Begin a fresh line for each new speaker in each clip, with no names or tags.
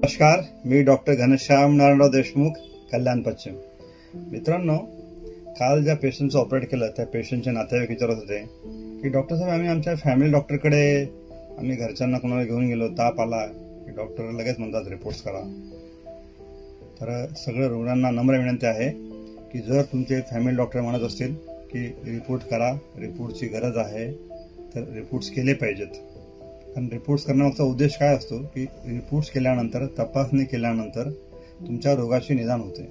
नमस्कार, मी डॉक्टर घनश्याम नारायणराव देशमुख, कल्याण पश्चिम. मित्रांनो, काल ज्या पेशंटचं ऑपरेट केलं त्या पेशंटचे नातेवाईक विचारत होते की डॉक्टर साहेब, आम्ही आमच्या फॅमिली डॉक्टरकडे आम्ही घरच्यांना कोणाला घेऊन गेलो, ताप आला की डॉक्टर लगेच म्हणतात रिपोर्ट्स करा. तर सगळ्या रुग्णांना नम्र विनंती आहे की जर तुमचे फॅमिली डॉक्टर म्हणत असतील की रिपोर्ट करा, रिपोर्टची गरज आहे, तर रिपोर्ट्स केले पाहिजेत. कारण रिपोर्ट्स करण्यामागचा उद्देश काय असतो की रिपोर्ट्स केल्यानंतर, तपासणी केल्यानंतर तुमच्या रोगाचे निदान होते.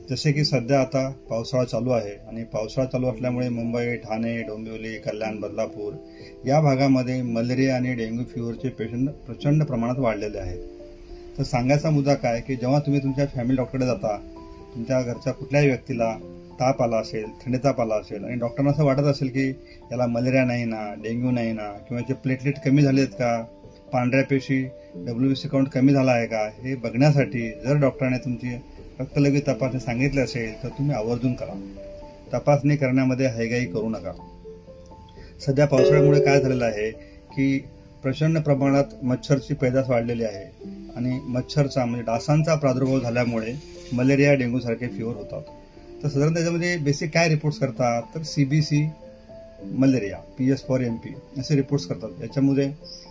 जसे की सध्या आता पावसाळा चालू आहे आणि पावसाळा चालू असल्यामुळे मुंबई, ठाणे, डोंबिवली, कल्याण, बदलापूर या भागामध्ये मलेरिया आणि डेंग्यू फिवरचे पेशंट प्रचंड प्रमाणात वाढलेले आहेत. तर सांगायचा मुद्दा काय की जेव्हा तुम्ही तुमच्या फॅमिली डॉक्टरकडे जाता, तुमच्या घरच्या कुठल्याही व्यक्तीला ताप आला असेल, थंडी ताप आला असेल आणि डॉक्टरांना असं वाटत असेल की याला मलेरिया नाही ना, डेंग्यू नाही ना, किंवा याचे प्लेटलेट कमी झालेत का, पांढऱ्या पेशी WBC काउंट कमी झाला आहे का, हे बघण्यासाठी जर डॉक्टरांनी तुमची रक्तलघवी तपासणी सांगितली असेल तर तुम्ही आवर्जून करा. तपासणी करण्यामध्ये हयगय करू नका. सध्या पावसाळ्यामुळे काय झालेलं आहे की प्रचंड प्रमाणात मच्छरची पैदास वाढलेली आहे आणि मच्छरचा म्हणजे डासांचा प्रादुर्भाव झाल्यामुळे मलेरिया, डेंग्यू सारखे फिवर होतात. तर साधारण त्याच्यामध्ये बेसिक काय रिपोर्ट्स करतात तर CBC malaria, PS for MP असे रिपोर्ट्स करतात. याच्यामध्ये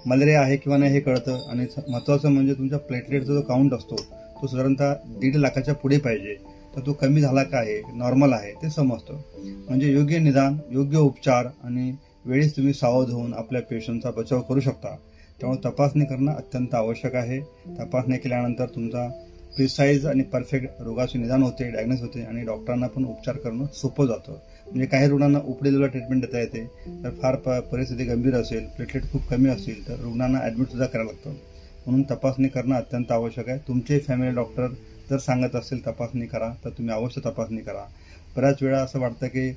मलेरिया आहे किंवा नाही हे कळतं आणि महत्त्वाचं म्हणजे तुमच्या प्लेटलेटचा जो काउंट असतो तो साधारणतः 1.5 लाखाच्या पुढे पाहिजे. तर तो कमी झाला का आहे, नॉर्मल आहे ते समजतं. म्हणजे योग्य निदान, योग्य उपचार आणि वेळीच तुम्ही सावध होऊन आपल्या पेशंटचा बचाव करू शकता. त्यामुळे तपासणी करणं अत्यंत आवश्यक आहे. तपासणी केल्यानंतर तुमचा प्रिसाईज आणि परफेक्ट रोगाचे निदान होते, डायग्नोस होते आणि डॉक्टरांना पण उपचार करणं सोपं जातं. म्हणजे काही रुग्णांना उपडी लेवलला ट्रीटमेंट देता येते. तर फार परिस्थिती गंभीर असेल, प्लेटलेट खूप कमी असतील तर रुग्णांना ॲडमिटसुद्धा करायला लागतं. म्हणून तपासणी करणं अत्यंत आवश्यक आहे. तुमचे फॅमिली डॉक्टर जर सांगत असेल तपासणी करा तर तुम्ही अवश्य तपासणी करा. बऱ्याच वेळा असं वाटतं की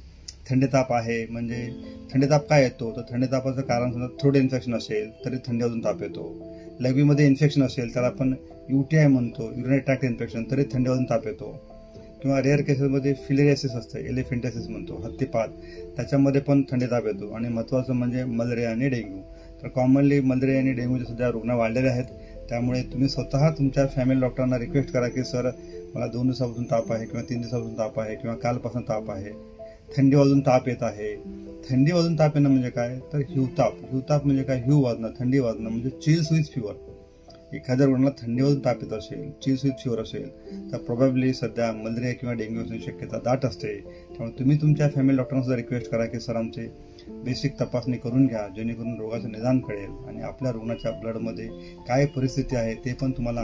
थंडी ताप आहे, म्हणजे थंडी ताप काय येतो तर थंडी तापाचं कारण समजा थ्रोट इन्फेक्शन असेल तरी थंडी वाजून ताप येतो. लघवीमध्ये इन्फेक्शन असेल त्याला आपण UTI म्हणतो, युरिनरी ट्रॅक्ट इन्फेक्शन, तरी थंडी वाजून ताप येतो. किंवा रेअर केसेसमध्ये फिलेरियासिस असतं, एलिफेंटासिस म्हणतो, हत्तीपात, त्याच्यामध्ये पण थंडी ताप येतो. आणि महत्त्वाचं म्हणजे मलेरिया आणि डेंग्यू. तर कॉमनली मलेरिया आणि डेंग्यूचे सध्या रुग्ण वाढलेले आहेत. त्यामुळे तुम्ही स्वतः तुमच्या फॅमिली डॉक्टरांना रिक्वेस्ट करा की सर, मला 2 दिवसापासून ताप आहे किंवा 3 दिवसापासून ताप आहे किंवा कालपासून ताप आहे, थंडी वाजून ताप येत आहे. थंडी वाजून ताप येणं म्हणजे काय तर हिवताप म्हणजे काय, हिव वाजणं, थंडी वाजणं म्हणजे चिल्स विथ फिवर. एखाद्या रुग्णाला थंडी वाजून ताप येत असेल, चिल्स विथ फिवर असेल तर प्रोबॅबली सध्या मलेरिया किंवा डेंग्यू असण्याची शक्यता दाट असते. त्यामुळे तुम्ही तुमच्या फॅमिली डॉक्टरांना सुद्धा रिक्वेस्ट करा की सर, आमचे बेसिक तपासणी करून घ्या, जेणेकरून रोगाचं निदान कळेल आणि आपल्या रुग्णाच्या ब्लडमध्ये काय परिस्थिती आहे ते पण तुम्हाला